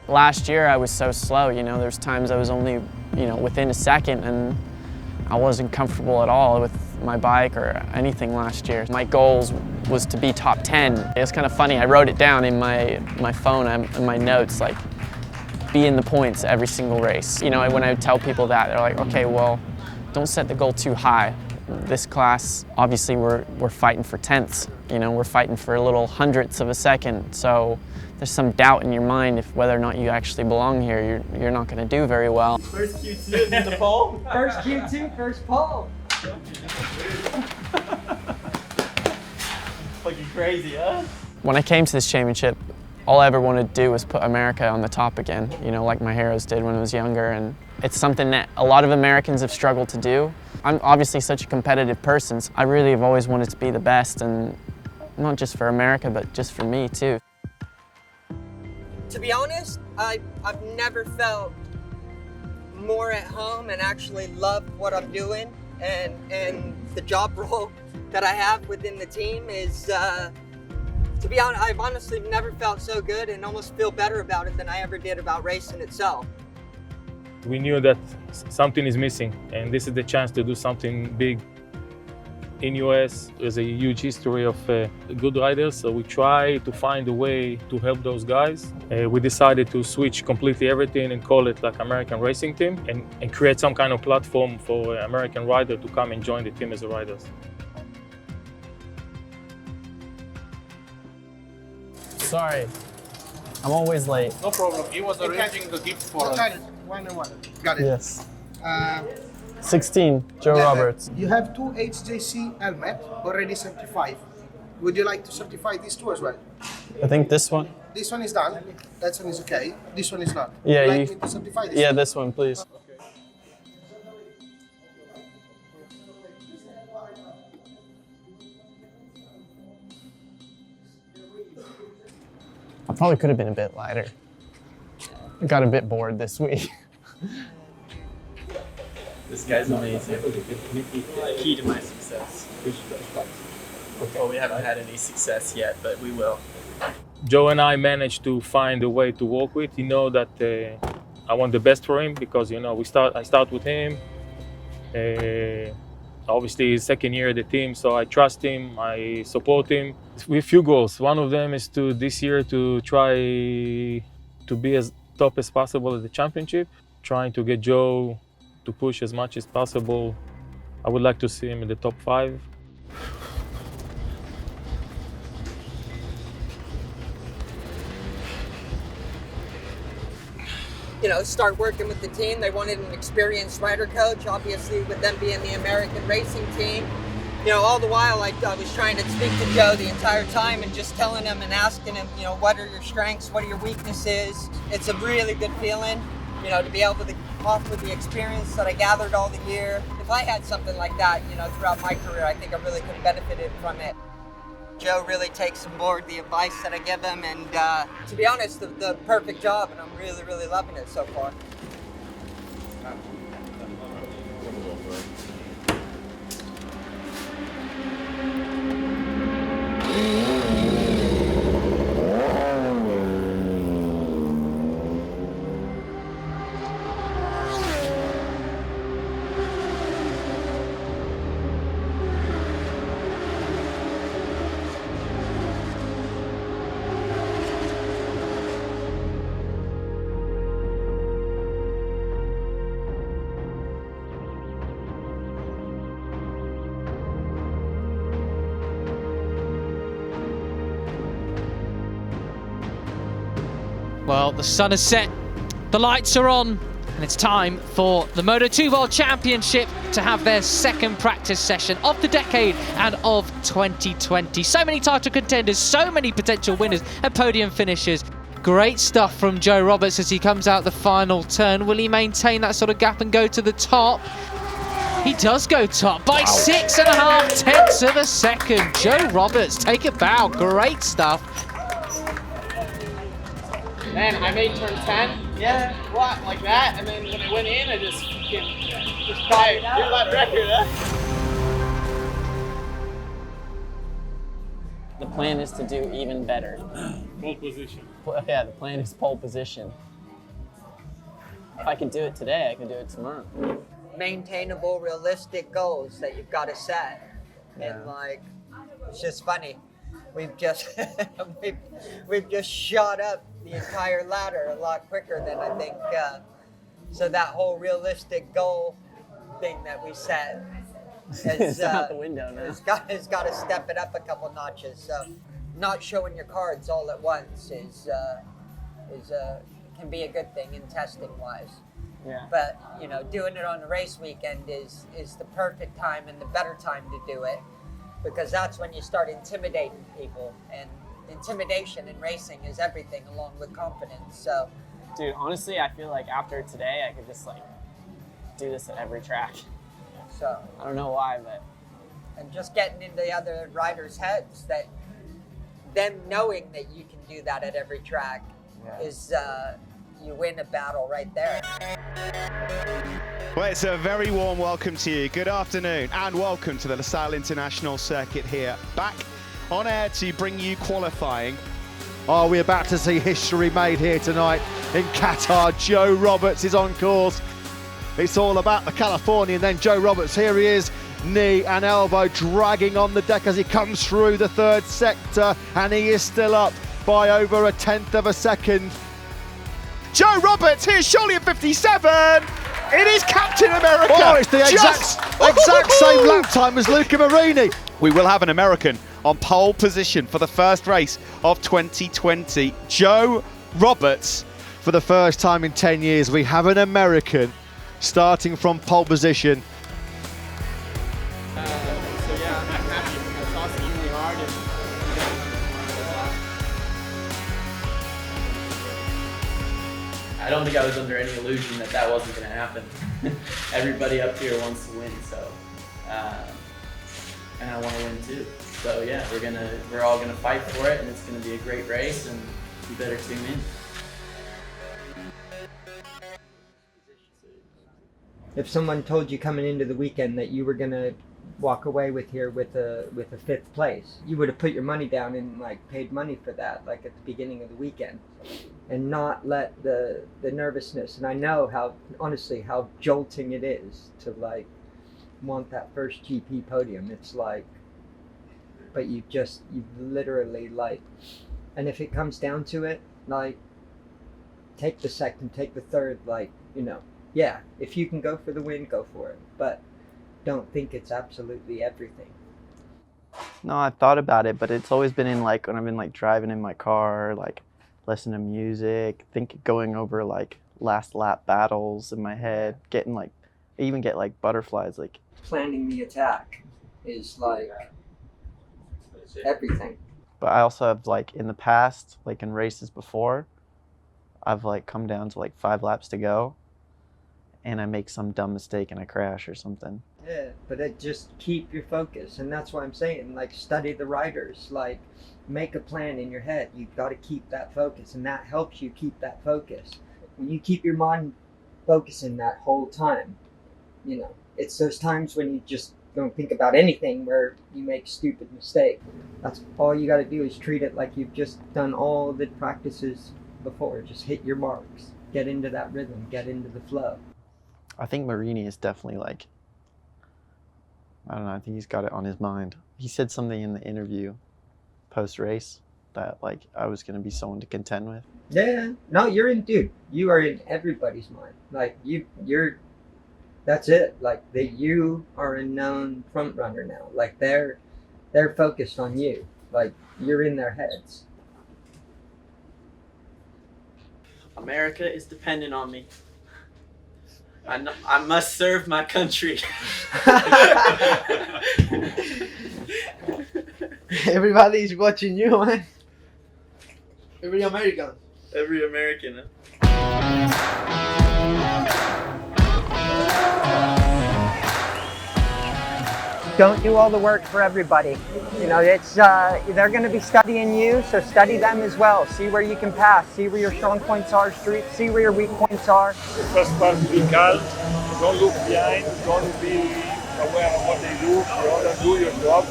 Last year I was so slow, there's times I was only, within a second, and I wasn't comfortable at all with my bike or anything last year. My goals was to be top 10. It's kind of funny, I wrote it down in my phone, in my notes, like, be in the points every single race. When I tell people that, they're like, okay, well, don't set the goal too high. This class, obviously we're fighting for tenths, we're fighting for little hundredths of a second, so there's some doubt in your mind if whether or not you actually belong here, you're not going to do very well. First Q2 in the pole. First Q2, first pole. Fucking crazy, huh? When I came to this championship, all I ever wanted to do was put America on the top again, like my heroes did when I was younger, and it's something that a lot of Americans have struggled to do. I'm obviously such a competitive person, so I really have always wanted to be the best, and not just for America, but just for me too. To be honest, I've never felt more at home and actually loved what I'm doing, and the job role that I have within the team is, to be honest, I've honestly never felt so good and almost feel better about it than I ever did about racing itself. We knew that something is missing, and this is the chance to do something big. In US, there's a huge history of good riders, so we try to find a way to help those guys. We decided to switch completely everything and call it like American Racing Team and create some kind of platform for American riders to come and join the team as riders. Sorry, I'm always late. No problem. He was arranging the gift for us. One. Got it. Yes. 16, Joe Roberts. You have 2 HJC helmet already certified. Would you like to certify these 2 as well? I think this one. This one is done. That one is okay. This one is not. Yeah, Would you like me to certify this? Yeah, this one, please. I probably could have been a bit lighter. I got a bit bored this week. This guy's amazing. Key to my success. Well, we haven't had any success yet, but we will. Joe and I managed to find a way to work with. That I want the best for him because I start with him. Obviously, his second year at the team, so I trust him, I support him. We have few goals. One of them is this year to try to be as top as possible at the championship, trying to get Joe to push as much as possible. I would like to see him in the top 5. Start working with the team. They wanted an experienced rider coach, obviously with them being the American racing team. All the while I was trying to speak to Joe the entire time and just telling him and asking him, what are your strengths, what are your weaknesses. It's a really good feeling, to be able to offer the experience that I gathered all the year. If I had something like that, throughout my career, I think I really could have benefited from it. Joe really takes on board the advice that I give him, and to be honest, the perfect job, and I'm really, really loving it so far. Well, the sun has set, the lights are on, and it's time for the Moto2 World Championship to have their second practice session of the decade and of 2020. So many title contenders, so many potential winners and podium finishers. Great stuff from Joe Roberts as he comes out the final turn. Will he maintain that sort of gap and go to the top? He does go top by 6.5 tenths of a second. Joe Roberts, take a bow, great stuff. Man, I made turn 10. Yeah, what? Like that? And then when I went in, I just tied your lap record, huh? plan is to do even better. Pole position. Yeah, the plan is pole position. If I can do it today, I can do it tomorrow. Maintainable, realistic goals that you've got to set. Yeah. And like, it's just funny. We've just we've just shot up the entire ladder a lot quicker than I think. So that whole realistic goal thing that we set It's out the window now. has got to step it up a couple notches. So not showing your cards all at once can be a good thing in testing wise. Yeah. But you know, doing it on the race weekend is the perfect time and the better time to do it, because that's when you start intimidating people, and intimidation in racing is everything along with confidence. So, Dude, honestly, I feel like after today, I could just like do this at every track. so I don't know why, but and just getting into the other riders' heads, that them knowing that you can do that at every track is you win a battle right there. Well, it's a very warm welcome to you. Good afternoon and welcome to the LaSalle International Circuit here, back on air to bring you qualifying. Are we about to see history made here tonight in Qatar? Joe Roberts is on course. It's all about the Californian. Then Joe Roberts, here he is, knee and elbow dragging on the deck as he comes through the third sector, and he is still up by over 1/10 of a second. Joe Roberts here, surely at 57. It is Captain America. Oh, it's the exact same lap time as Luca Marini. We will have an American on pole position for the first race of 2020. Joe Roberts. For the first time in 10 years, we have an American starting from pole position. So yeah, I'm happy. It's awesome. Really hard. I don't think I was under any illusion that that wasn't going to happen. Everybody up here wants to win, so and I want to win too. So yeah, we're all gonna fight for it, and it's gonna be a great race, and you better tune in. If someone told you coming into the weekend that you were gonna walk away with here with a 5th place, you would have put your money down and like paid money for that, like at the beginning of the weekend, and not let the nervousness. And I know how honestly how jolting it is to like want that first GP podium. It's like, but you literally like, and if it comes down to it, like, take the second, take the third, like, you know, yeah, if you can go for the win, go for it, but don't think it's absolutely everything. no, I've thought about it, but it's always been in like when I've been like driving in my car, like listening to music, going over like last lap battles in my head, getting like, I even get like butterflies, like Planning the attack is like everything. But I also have like in the past, like in races before, I've like come down to like 5 laps to go and I make some dumb mistake and I crash or something. Yeah, but it just keep your focus, and that's why I'm saying, like, study the riders, like, make a plan in your head. You've got to keep that focus, and that helps you keep that focus. When you keep your mind focusing that whole time, you know, it's those times when you just don't think about anything where you make stupid mistakes. That's all you got to do, is treat it like you've just done all the practices before. Just hit your marks, get into that rhythm, get into the flow. I think Marini is definitely like, I don't know, I think he's got it on his mind. He said something in the interview post-race that like I was going to be someone to contend with. Yeah, no, you're in, dude, you are in everybody's mind. Like, you're, that's it. Like, that you are a known front runner now. Like, they're focused on you. Like, you're in their heads. America is dependent on me. I must serve my country. Everybody's watching you, man. Every American. Every American. Don't do all the work for everybody. You know, it's they're going to be studying you, so study them as well. See where you can pass. See where your strong points are. See where your weak points are. The first part, be calm, don't look behind, don't be aware of what they do. The others do your job,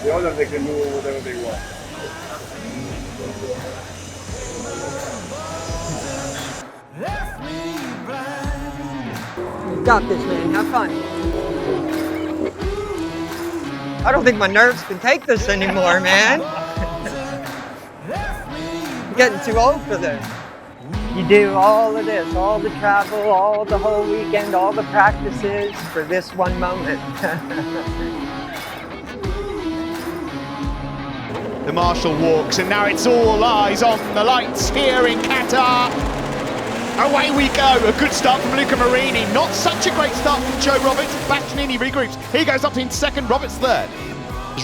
the others they can do whatever they want. You got this, man. Have fun. I don't think my nerves can take this anymore, man. I'm getting too old for this. You do all of this, all the travel, all the whole weekend, all the practices for this one moment. The marshal walks, and now it's all eyes on the lights here in Qatar. Away we go. A good start from Luca Marini. Not such a great start from Joe Roberts. Bastianini regroups. He goes up in second, Roberts third.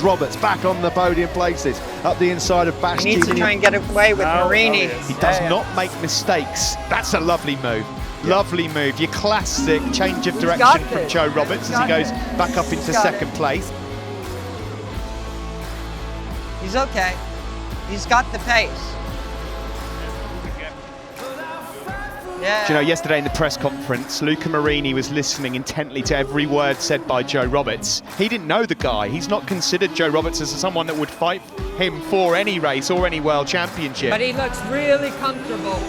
Roberts back on the podium places, up the inside of Bastianini. He needs to try and get away with Marini. He does not make mistakes. That's a lovely move. Lovely move. Your classic change of direction from Joe Roberts as he goes back up into second place. He's okay. He's got the pace. Yeah. Do you know, yesterday in the press conference, Luca Marini was listening intently to every word said by Joe Roberts. He didn't know the guy. He's not considered Joe Roberts as someone that would fight him for any race or any world championship. But he looks really comfortable.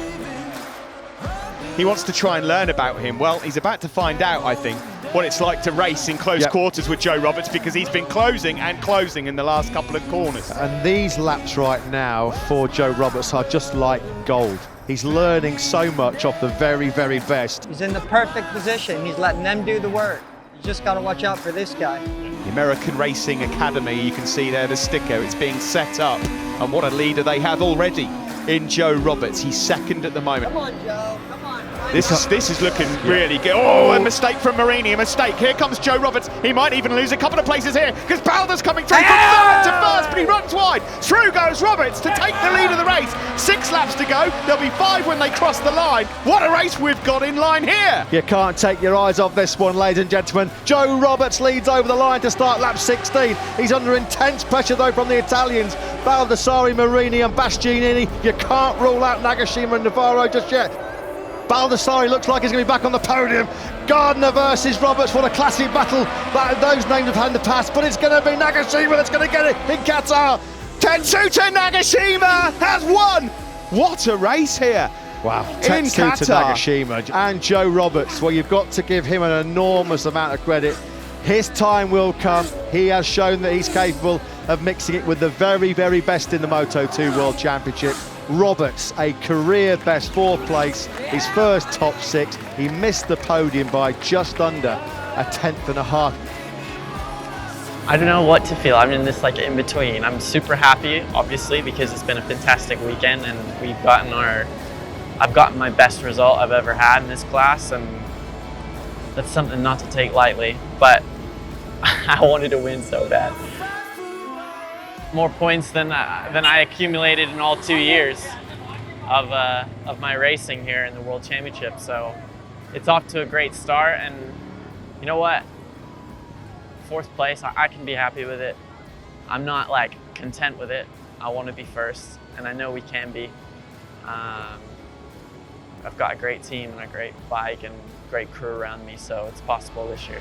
He wants to try and learn about him. Well, he's about to find out, I think, what it's like to race in close quarters with Joe Roberts, because he's been closing and closing in the last couple of corners. And these laps right now for Joe Roberts are just like gold. He's learning so much off the very, very best. He's in the perfect position. He's letting them do the work. You just got to watch out for this guy. The American Racing Academy, you can see there the sticker. It's being set up. And what a leader they have already in Joe Roberts. He's second at the moment. Come on, Joe. Come on. This is looking really good. Oh, a mistake from Marini, a mistake. Here comes Joe Roberts. He might even lose a couple of places here because Balder's coming through from third to first, but he runs wide. Through goes Roberts to take the lead of the race. 6 laps to go. There'll be 5 when they cross the line. What a race we've got in line here. You can't take your eyes off this one, ladies and gentlemen. Joe Roberts leads over the line to start lap 16. He's under intense pressure though from the Italians. Baldassarri, Marini and Bastianini. You can't rule out Nagashima and Navarro just yet. Baldassarri looks like he's going to be back on the podium. Gardner versus Roberts, what a classic battle that those names have had in the past, but it's going to be Nagashima that's going to get it in Qatar. Tetsuta Nagashima has won. What a race here. Wow, in Tetsuta Qatar. Nagashima and Joe Roberts, well, you've got to give him an enormous amount of credit. His time will come. He has shown that he's capable of mixing it with the very, very best in the Moto2 World Championship. Roberts, a career best 4th place, his first top 6. He missed the podium by just under a 1/10.5. I don't know what to feel. I'm in this like in between. I'm super happy, obviously, because it's been a fantastic weekend and I've gotten my best result I've ever had in this class, and that's something not to take lightly, but I wanted to win so bad. More points than I accumulated in all 2 years of my racing here in the World Championship. So it's off to a great start, and you know what? 4th place, I can be happy with it. I'm not like content with it. I want to be first, and I know we can be. I've got a great team and a great bike and great crew around me, so it's possible this year.